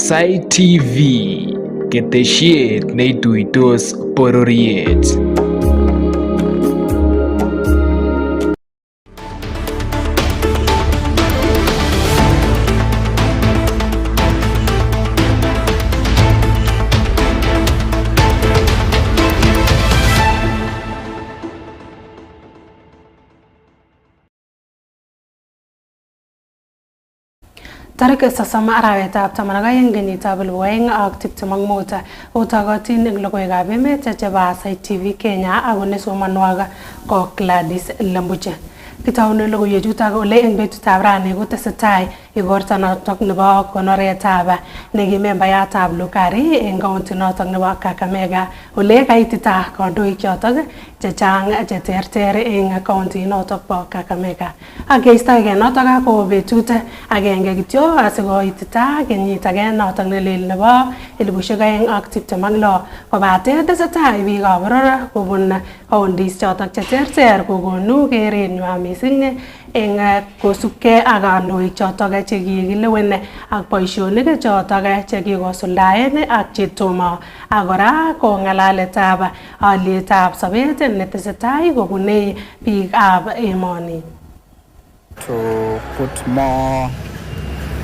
Aasai TV, ketesiet neituitos bororiet. Tarik sasama arawetab taman ak aeng kenyitab 2025 otogotin eng logoiywekab emet chebo Aasai TV Kenya ako nesomanwok ko Gladys Lembuche. Kitaune logoiwechutok ole eng betutab rani kotesetai igorta notok nebo konoretab nekimembayatab Lugari eng county notok nebo Kakamega ole kaitita kandoik chotok chechang cheterter eng county notok bo Kakamega. Akeistoege notok ko betut agenge kityo asikoitita kenyit age notok nelel nebo 2026 kobate tesetai biikab boror kobun counties chotok cheterter kokonu kerenywa mising eng kosubkei ak kandoik chotok chekikilewen ak boisionik chotok chekikosuldaen ak chetomo ak kora ko ng'alaletab alyetab sobet netesetai kobunei biikab emoni. To put more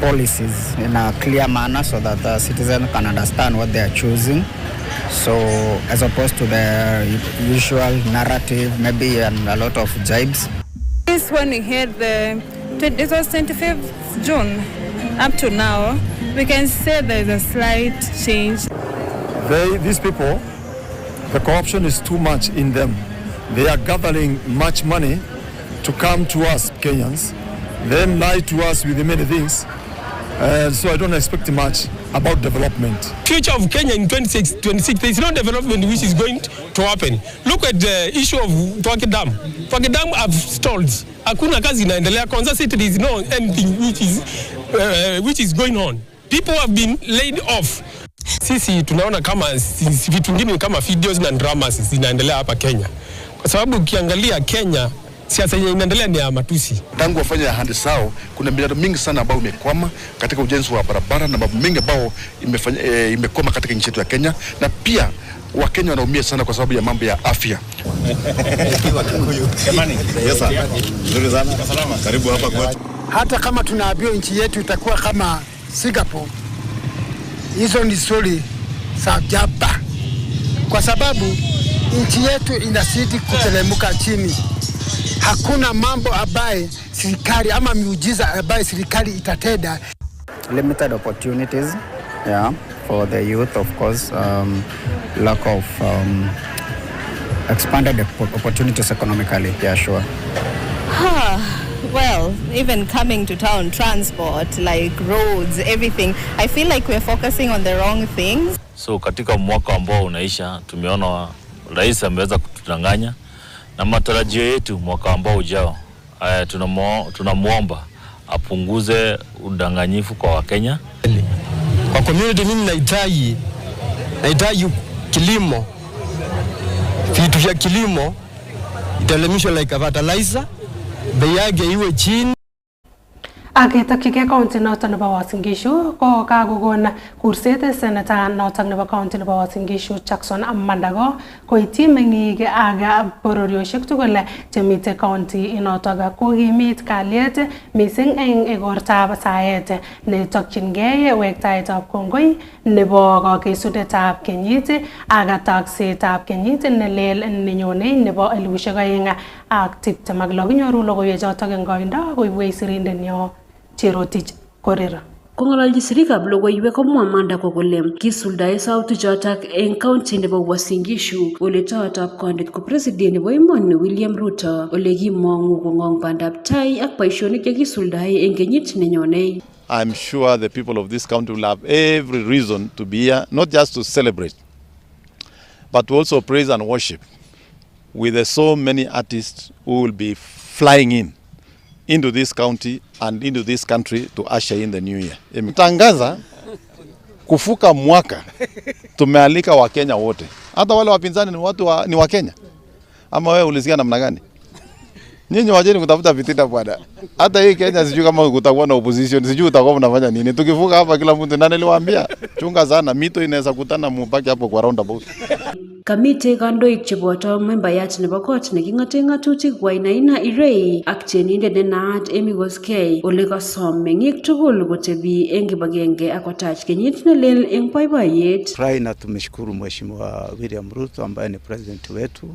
policies in a clear manner so that the citizens can understand what they are choosing. So as opposed to the usual narrative, maybe and a lot of jibes. This when we had it was 25th June up to now, we can say there's a slight change. These people, the corruption is too much in them. They are gathering much money to come to us Kenyans, then lie to us with many things. So I don't expect much about development. Future of Kenya in 2026, there is no development which is going to happen. Look at the issue of Twake Dam. Twake Dam have stalled. Hakuna kazi inaendelea. Kwanza City, there is no anything which is going on. People have been laid off. Sisi tunaona kama vitu vingine kama videos na dramas zinaendelea hapa Kenya. Kwa sababu ukiangalia Kenya siasa yenye inaendelea ni ya matusi. Tangu wafanya ahadi zao, kuna miradi mingi sana ambayo imekwama katika ujenzi wa barabara na mambo mengi ambayo imekwama katika nchi yetu ya Kenya, na pia Wakenya wanaumia sana kwa sababu ya mambo ya afya. Karibu hapa kwetu. Hata kama tunaambiwa nchi yetu itakuwa kama Singapore, hizo ni stori za jaba, kwa sababu nchi yetu inazidi kutelemuka chini. Hakuna mambo ambaye serikali ama miujiza ambaye serikali itatenda. Limited opportunities, yeah, for the youth, of course. Lack of expanded opportunities economically, yeah, sure. Well, even coming to town, transport, like roads, everything, I feel like we're focusing on the wrong things. So katika mwaka ambao unaisha, tumeona rais ameweza kutudanganya, na matarajio yetu mwaka ambao ujao, tunamuomba apunguze udanganyifu kwa Wakenya. Kwa community mimi nahitaji kilimo. Vitu vya kilimo italemishwa like fertilizer, bei yake iwe chini. Aketokchigei county noton nebo Uasin Gishu ko kakokon kurset senator noton nebo county nebo Uasin Gishu Jackson Mandago koityi meng'ik ak bororiosiek tugul chemite county inotok kokimit kalyet mising eng igortab saet netokchingei wektaetab kongoi nebo kakesunetab kenyit ak taksetab kenyit nelel nenyone nebo 2026. Kinyoru logoiwechotok eng koindo koibwech sirindenyo Cherotich Korera. Kong'alalchi sirikab logoiywek komwa Mandago kole kisuldae sautik chotok eng county nebo Uasin Gishu ole toyotab kondit ko president nebo emoni William Ruto ole kimong'u kong'ong bandab tai ak boisionik chekisuldae eng kenyit nenyone. I'm sure the people of this country will have every reason to be here, not just to celebrate, but to also praise and worship with so many artists who will be flying into this county and into this country to usher in the new year. Tangaza kufuka mwaka, tumealika Wakenya wote. Hata wale wapinzani ni watu ni Wakenya. Ama wewe ulisikia namna gani? Nyinyi wajeni kutafuta fitina bwana. Hata hii Kenya sijui kama kutakuwa na opposition, sijui utakuwa mnafanya nini. Tukivuka hapa kila mtu nani niliwaambia, chunga sana mito inaweza kutana mupaki hapo kwa roundabout. Kamite kandoik cheboto membayat nebo kot neking'ate ng'atutik Wainaina Irei ak tienindet ne naat Amy Koskei ole kasom meng'ik tugul kotebi eng kibagenge ak kotach kenyit ne lel eng boiboiyet. Na tumeshukuru Mheshimiwa William Ruto ambaye ni president wetu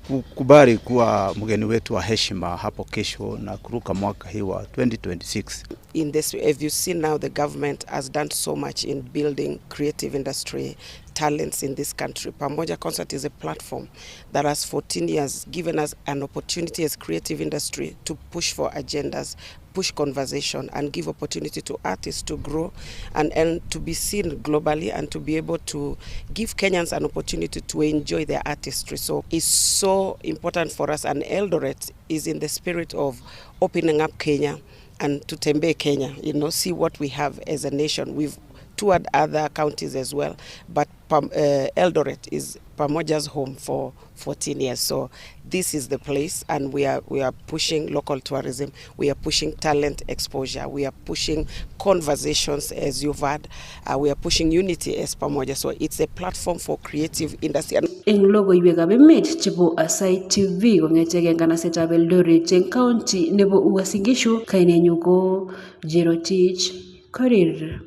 kukubali kuwa mgeni wetu wa heshima hapo kesho na kuruka mwaka hii wa 2026. In this, as you see now, the government has done so much in building creative industry talents in this country. Pamoja Concert is a platform that has 14 years given us an opportunity as creative industry to push for agendas, push conversation and give opportunity to artists to grow and to be seen globally and to be able to give Kenyans an opportunity to enjoy their artistry. So it's so important for us, and Eldoret is in the spirit of opening up Kenya and to tembe Kenya, see what we have as a nation. We've toured other counties as well, but Eldoret is Pamoja's home for 14 years. So this is the place, and we are pushing local tourism, we are pushing talent exposure, we are pushing conversations as you've heard, we are pushing unity as Pamoja. So it's a platform for creative industry. Eng Logoiywekab Emet chebo Aasai TV kong'etege nganasetab Eldoret eng county nebo Uasin Gishu, kainenyu ko Jerotich Korir.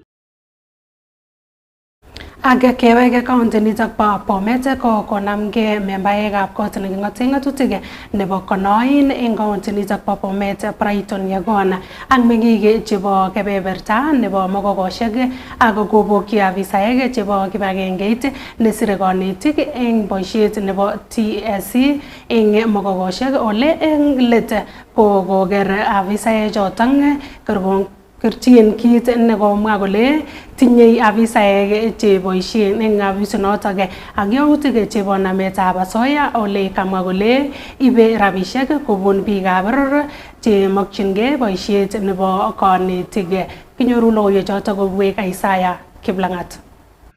Age kewege county nitok bo Bomet ko konamge membaekab kot neking'ate ng'atutik nebo Konoin eng county nitok bo Bomet Brighton Yegon ak meng'ik chebo kebeberta nebo Mogogoshek ak kobokyi afisaek chebo kibagengeit nesire konetik eng boisiet nebo TSC eng Mogogoshek ole eng let koker afisaek choton kertien kit nekomwa kole tinyei afisaek cheboisien eng afisinotok ak yautik chebo nametab asoya ole kamwa kole ibe rabisiek kobun biikab boror chemokyingei boisiet nebo konetik. Kinyoru logoiwechotok kobwek Aasai Kiplang'at.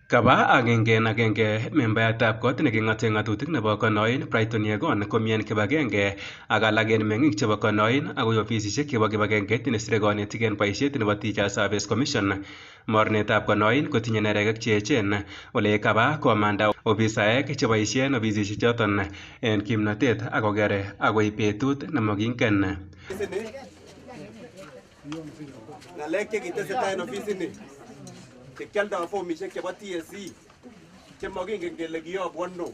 Kaba agenge membayatab kot neking'ate ng'atutik nebo Konoin Brighton Yegon komien kibagenge ak alak en meng'ik chebo Konoin akoi ofisisiek chebo kibagengeit nesire konetik en boisiet nebo Teacher Service Commission. Mornetab Konoin kotinye neregek cheechen ole kaba komanda ofisaek cheboisien ofisisiek choton en kimnotet ak kokere akoi betut nemokingen. Ng'alek chekitesetai en ofisini chekialdo fomishek chebo TSC chemokingen kele kiyobu ano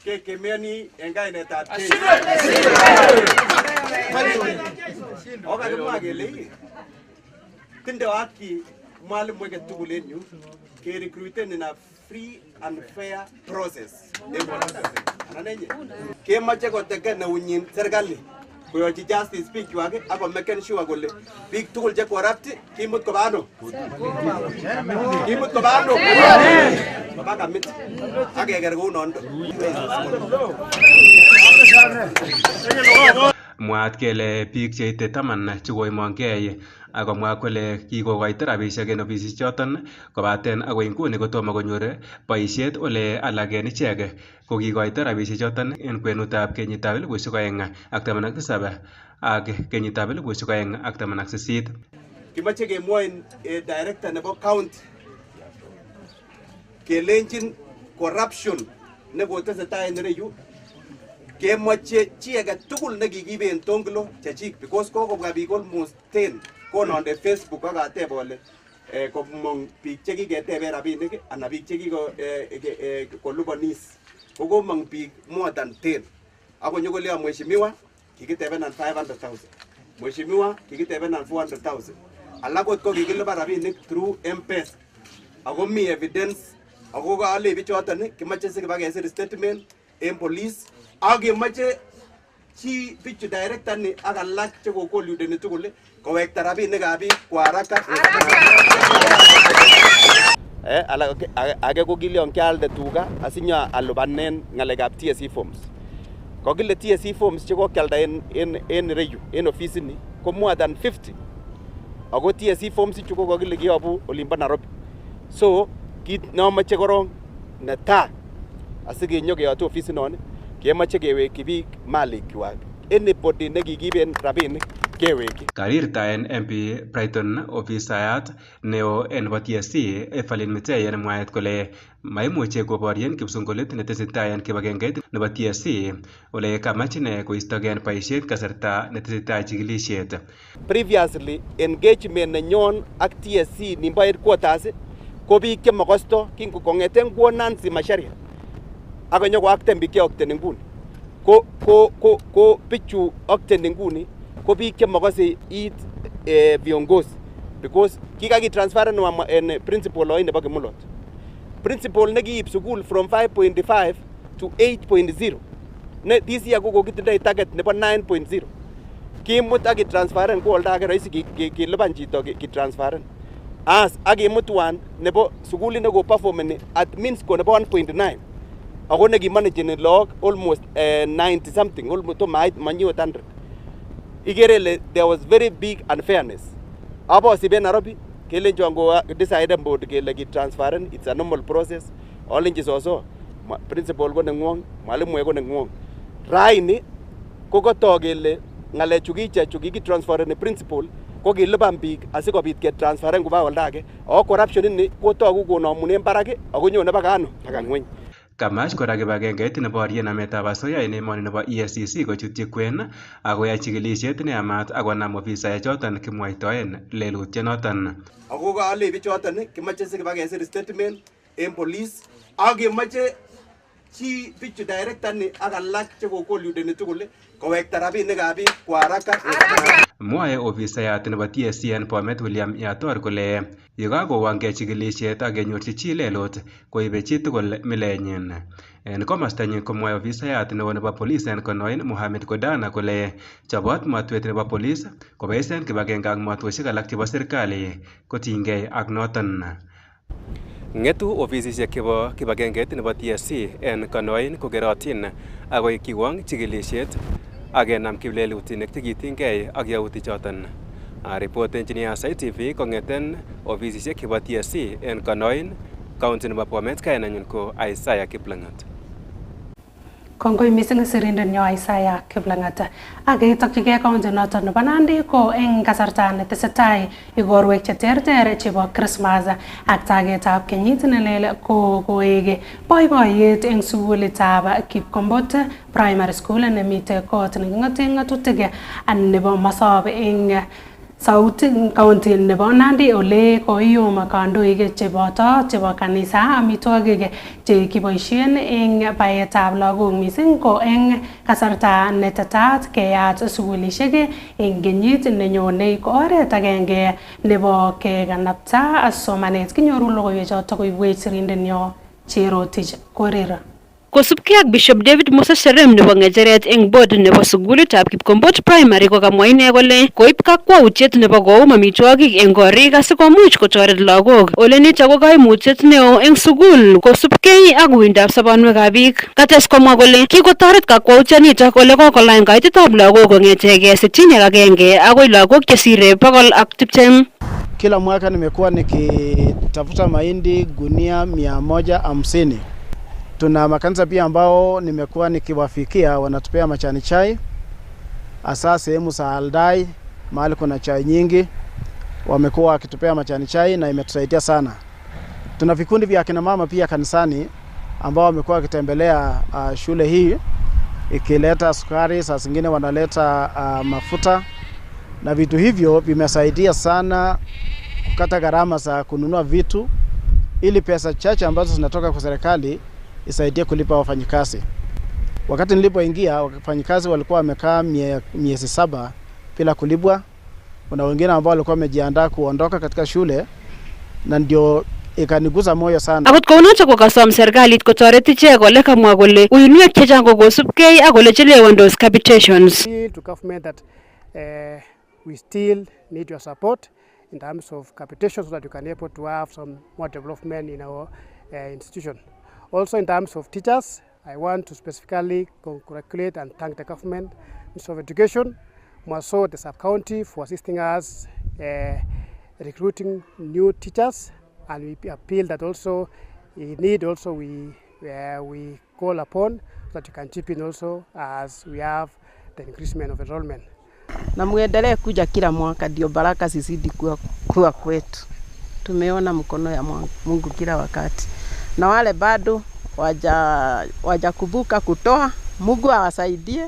kekemeani en kainetab okakimwa kele tindo haki mwalimu tugul en yu kerecruiten in a free and fair process. Kemoche koteken neunyin serikali koyochi justice biik chwak ako maken sure kole biik tugul che corrupt kimut koba ano koba kamit akeker kounondo. Mwaat kele biik cheite 10 chekoimongei akomwa kole kikokoito rabisiek en ofisisiek choton kobaten akoi nguni kotomo konyor boisiet ole alak en ichek kokikoito rabisiek choton en kwenutab kenyitab 2017 ak kenyitab 2018. Kimoche kemwoin director nebo county kelenjin corruption nekotesetai en ireyu kemoche chi age tugul nekikiiben tonglo chechik, because kokobwa biik almost 10 kononde Facebook ak ateb ole komong biik chekiketeben rabinik anan biik chekikoluponis kokomong biik more than 10 akonyokoleo mheshimiwa kikitebenan 500,000, mheshimiwa kikitebenan 400,000, alak kot ko kikilipan rabinik through M-Pesa ako mi evidence ako kale bichoton kimoche sikibakesir statement en police ak kemoche chi bichu director ni ak alak chekokoludeni tugul kowekta rabinikab biik kwa haraka. Age ko kilion kialde tuga asinya alubanen ng'alekab TSC forms. Kokile TSC forms chekokialda en reyu en ofisini ko more than 50. Ako TSC forms chu ko kokile kiyobu olimbo Nairobi. So kit nomoche korong netai asikenyo keyote ofisinon kemoche kewekyi biik malikwak anybody nekikiben rabinik keweki. Karirtaen MP Brighton ofisayat neo nebo TSC Evelyn Mitei en mwaet kole maimuche koborien kipsungulit netesetai en kibagengeit nebo TSC ole kamach ine koistogen boisiet kasarta netesetai chikilisiet. Previously engagement nenyon ak TSC nimbo headquarters ko biik chemokosto kong'eten kwon Nancy Macharia akonyo koakten biik cheokten nguni ko bichu okten nguni ko biik chemokose it viongozi because kikakitransferen en principal oin nebo Kimulot. Principal nekiib sukul from 5.5 to 8.0 ne this year ko kokitindoi target nebo 9.0 kimut ak kitransferen ko olda age rahisi kilipan chito kitransferen as ak kimutwan nebo sukulit neko performeni at means ko nebo 1.9 ako nekimanageni log almost 90 something almost to manyi 100 ikere there was very big unfairness abo sibe Nairobi kele jongo decide board kele kitransferen it's a normal process all inches also principal ko nengwong mwalimu ko nengwong raini ko kotok kele ngalechu kitransferen principal ko kilipan biik asikobit ketransferen koba olda age ako corruption ini kotoku konamunen barak ako nyone baka ano baka ngweny. Kamach kora kibagengeit neborien nametab asoya en emoni nebo EACC kochutyi kwen akoyai chikilisiet neyamat akonam ofisaechoton kimwaitoen lelutyonoton. Ako kale bichoton kimoche sikibakesir statement en police ak kemoche chi bichu director ni ak alak chekokoludeni tugul kowekta rabinikab biik kwa haraka. Mwae ofisayat nebo TSC en Bomet William Yator kole yekakowangei chikilisiet ak kenyorchi chi lelut koibe chitugul milenyin. En komostanyin komwae ofisayat neo nebo polis en Konoin Mohamed Godana kole chobot matwet nebo polis kobaisen kibagenge ak matwosiek alak chebo serikali kotinygei ak noton. Ng'etu ofisisiek chebo kibagengeit nebo TSC en Konoin kokerotin akoi kiwong chikilisiet ak kenam kiplelutinik chekitinygei ak yautichoton. Ripotenjini Aasai TV kong'eten ofisisiek chebo TSC en Konoin, kaunti nebo Bomet, kainenyin ko Aasai Kiplang'at. Kongoi mising sirindenyo Aasai Kiplang'at. Ak keitokyigei kaunti noton nebo Nandi ko eng kasarta netesetai igorwek cheterter chebo Christmas ak tagetab kenyit nelel ko koege boiboiyet eng sukulitab Kipkombot Primary School nemite kot neking'ote ng'atutik nebo Masob eng Sauti County nebo Nandi ole koiyum kandoik chebo kanisa amitwogik che kiboisien eng baetab lagok mising ko eng kasarta netetat keyat sukulisiek eng kenyit nenyone ko oret agenge nebo kekanapta somanet. Kinyoru logoiwechoto koibwech sirindenyo Cherotich Korir. Kosubkei ak Bishop David Moses Serem nebo ng'echeret eng board nebo sukulitab Kipkombot Primary kokamwa ine kole koib kakwautiet nebo koum amitwogik eng korik asikomuch kotoret lagok. Ole nito ko kaimutyet neo eng sukul kosubkei ak uindab sobonwekab biik. Kates komwa kole kikotoret kakwautianito ole kokolany kaitetab lagok kong'etegei 61 akoi lagok chesire 120. Kila mwaka nimekuwa nikitafuta mahindi gunia 150. Tuna makanisa pia ambao nimekuwa nikiwafikia wanatupea machani chai hasa sehemu za Aldai mahali kuna chai nyingi wamekuwa wakitupea machani chai na imetusaidia sana. Tuna vikundi vya kina mama pia kanisani ambao wamekuwa wakitembelea shule hii ikileta sukari, saa zingine wanaleta mafuta na vitu hivyo vimesaidia sana kukata gharama za kununua vitu ili pesa chache ambazo zinatoka kwa serikali isaidie kulipa wafanyikazi. Wakati nilipoingia wafanyikazi walikuwa wamekaa miezi 7 bila kulipwa. Kuna wengine ambao walikuwa wamejiandaa kuondoka katika shule na ndio ikaniguza moyo sana. Akot kounoto kokasom serikalit kotoret ichek kole kamwa kole uinwek chechang kokosubkei ak kole chelewandos capitations. To government that we still need your support in terms of capitation so that you can able to have some more development in our institution. Also in terms of teachers, I want to specifically congratulate and thank the government, Minister of Education, more so the sub-county for assisting us recruiting new teachers, and we appeal that also we call upon so that you can chip in also as we have the increasement of enrollment. Na muendelee kuja kila mwaka ndio baraka zizidi kuwa kwetu. Tumeona mkono ya Mungu kila wakati. Na wale bado wajakubuka kutoa, Mungu awasaidie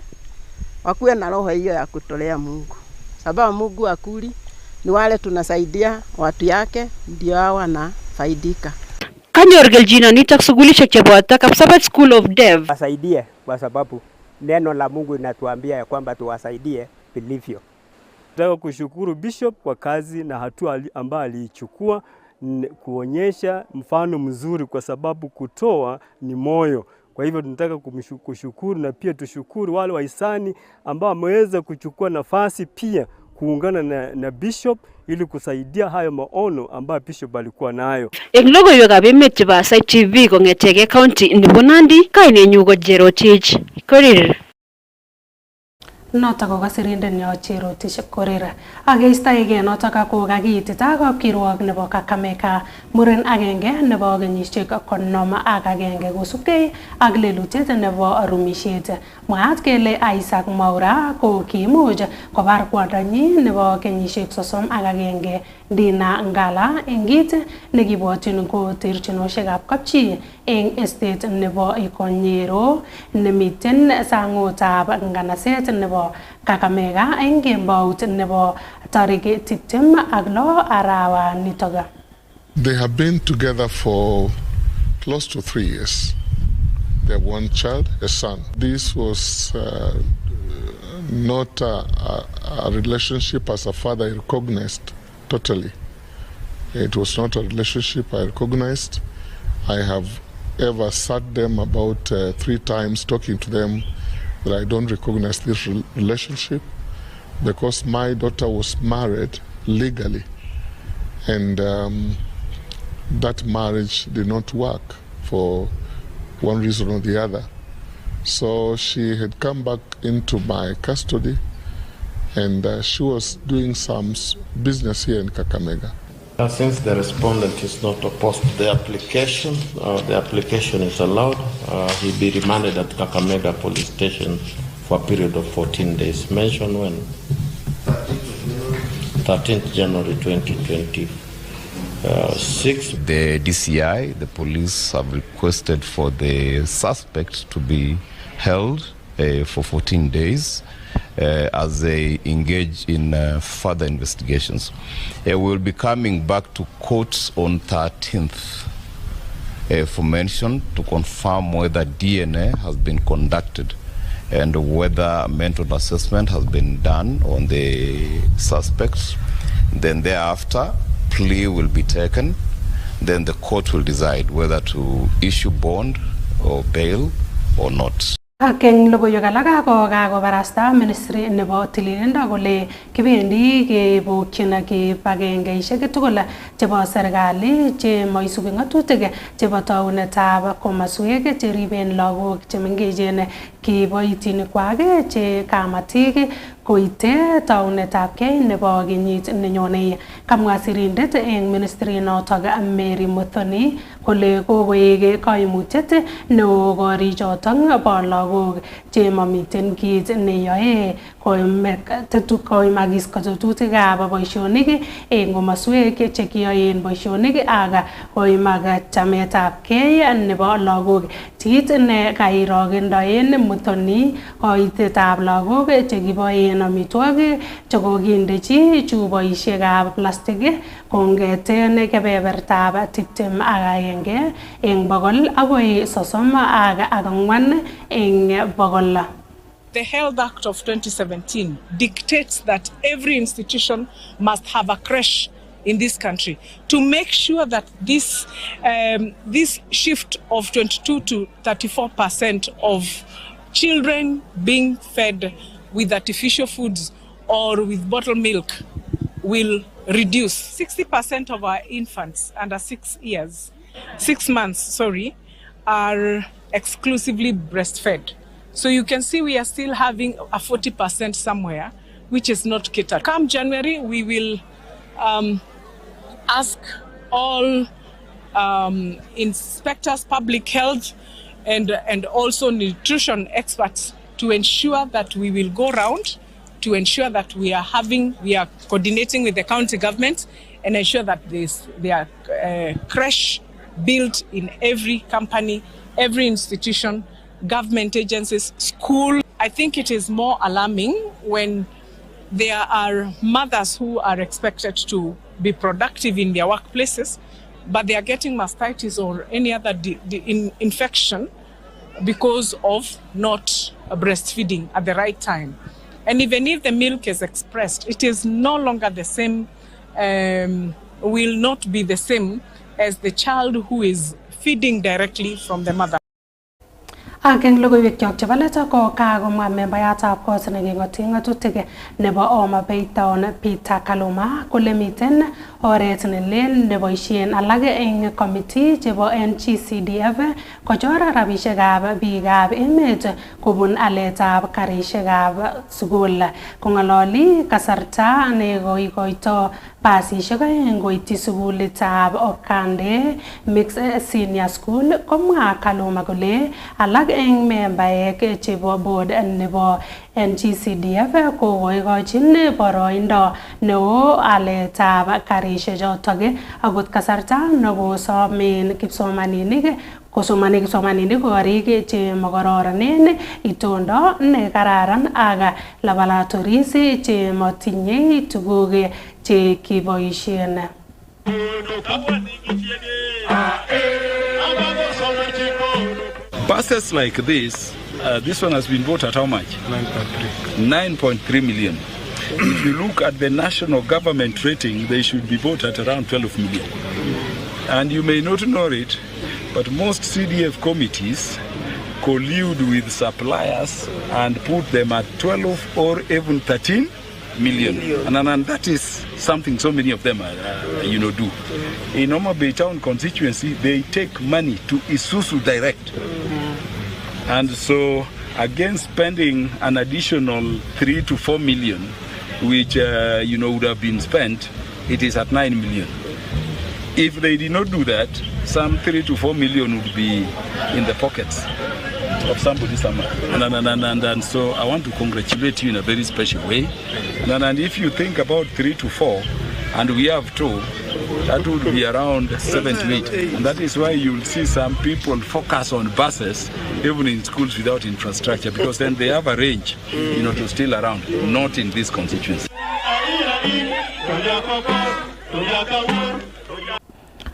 wakuwe na roho hiyo ya kutolea Mungu. Sababu Mungu akuli ni wale tunasaidia watu yake ndio hao wanafaidika. Kanyor geljina nitak sugulishek cheboto Kapsabet School of Dev. Wasaidie kwa sababu neno la Mungu linatuambia ya kwamba tuwasaidie vilivyo. Nataka kushukuru Bishop kwa kazi na hatua ambayo aliichukua kuonyesha mfano mzuri, kwa sababu kutoa ni moyo. Kwa hivyo tunataka kushukuru, na pia tushukuru wale wahisani ambao wameweza kuchukua nafasi pia kuungana na Bishop ili kusaidia hayo maono ambayo Bishop alikuwa nayo. Logoiywekab Emet chebo Aasai TV kong'eteke county nebo Nandi, kainenyu ko Cherotich Korir. Notok ko kasirindenyo Cherotich Korir. Akeistoegei notok ko kakiitita kapkirwok nebo Kakamega muren agenge nebo kenyisiek 51 kosubkei ak lelutiet nebo rumisiet. Mwaat kele Isaac Mwaura ko kiimuch kobar kwondonyi nebo kenyisiek 31 Dina Ngala eng kit nekibwotyin ko terchinosiekab kapchi eng estate nebo Ikonyero nemiten sangutab nganaset nebo Kakamega eng kembout nebo tarik 26 arawa nitoga. They have been together for close to 3 years. They have one child, a son. This was not a relationship as a father I recognized totally. It was not a relationship I recognized. I have ever sat them about 3 times talking to them that I don't recognize this relationship because my daughter was married legally, and that marriage did not work for one reason or the other. So she had come back into my custody, and she was doing some business here in Kakamega. Since the respondent is not opposed to the application is allowed, he'll be remanded at Kakamega Police Station for a period of 14 days. Mention when? 13th January 2026. The DCI, the police, have requested for the suspect to be held for 14 days as they engage in further investigations. We will be coming back to court on 13th for mention to confirm whether DNA has been conducted and whether mental assessment has been done on the suspects. Then thereafter, plea will be taken. Then the court will decide whether to issue bond or bail or not. Akeng logoiwek alak ko kakobarasta ministry nebo tililindo kole kibendi kebokyin kibagengeisiek tugul chebo serikali che moisubi ng'atutik chebo taunetab komaswek cheriben lagok chemengechen kiboitinikwak che kamatik koite taunetabkei nebo kenyit nenyone. Kamwa sirindet eng ministry notok Mary Muthoni kole kokoek kaimutiet neo korichotok bo lagok che mamiten kit neyoe koimakis tetutikab boisionik eng komaswek che kiyoen boisionik ak koimak chametabkei nebo lagok. Kit ne kairogendoen Muthoni koitetab lagok che kiboen amitwogik che kokindechi chupoisiekab plastic kongeten kebebertab 21 eng 100 agoi 34 eng 100. The Health Act of 2017 dictates that every institution must have a creche in this country to make sure that this shift of 22 to 34% of children being fed with artificial foods or with bottled milk will reduce. 60% of our infants under 6 months, are exclusively breastfed. So you can see we are still having a 40% somewhere, which is not catered. Come January, we will ask all inspectors, public health, and also nutrition experts to ensure that we will go round to ensure that we are coordinating with the county government and ensure that there are creche built in every company, every institution, government agencies, school. I think it is more alarming when there are mothers who are expected to be productive in their workplaces, but they are getting mastitis or any other infection because of not breastfeeding at the right time. And even if the milk is expressed, it is no longer the same, will not be the same as the child who is feeding directly from the mother. Ageng logoiywekab chebo leta ko kagomwa membayatab kot neking'oti ng'atutik nebo Homa Bay Town Peter Kaluma kole miten oret nelel neboisien alak eng committee chebo NGCDF kochor rabisiekab biikab emet kobun aletab karisiekab sukul. Kong'ololi kasarta nekoikoito basisiek aeng koityi sukulitab Okande Mixed Senior School komwa Kaluma kole alak eng membaek chebo board nebo NGCDF kokoikochin boroindo neo aletab karisiek chotok akot kasarta nekosomen kipsomaninik korik che makororonen, itondo ne kararan ak laboratories che motinye tuguk che kiboisien. Buses like this one has been bought at how much? 9.3 million. If you look at the national government rating, they should be bought at around 12 million. And you may not know it, but most CDF committees collude with suppliers and put them at 12 or even 13 million. And that is something so many of them do. In Homa Bay Town constituency, they take money to Isuzu direct. And so, again, spending an additional 3 to 4 million, which would have been spent, it is at 9 million. If they did not do that, some 3 to 4 million would be in the pockets of somebody somewhere. And so I want to congratulate you in a very special way. And if you think about 3 to 4, and we have 2, that would be around 7 to 8. And that is why you'll see some people focus on buses, even in schools without infrastructure, because then they have a range, to still around, not in this constituency.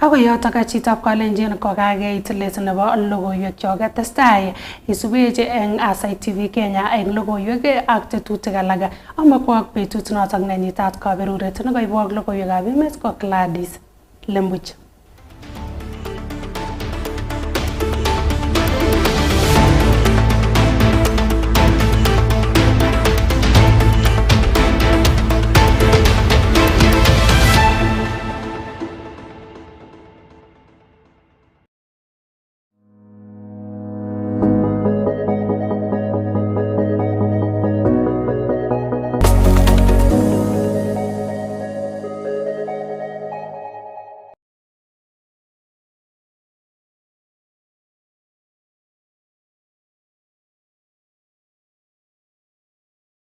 Ako yotok chitab kalenjin kokakeit let nebo logoiywek choket testai isubeche eng Aasai TV Kenya eng logoiywek ak tetutik alak amakwak betut notok nenyitat kaberuret nekoibwok logoiywekab emet ko Gladys Lembuch.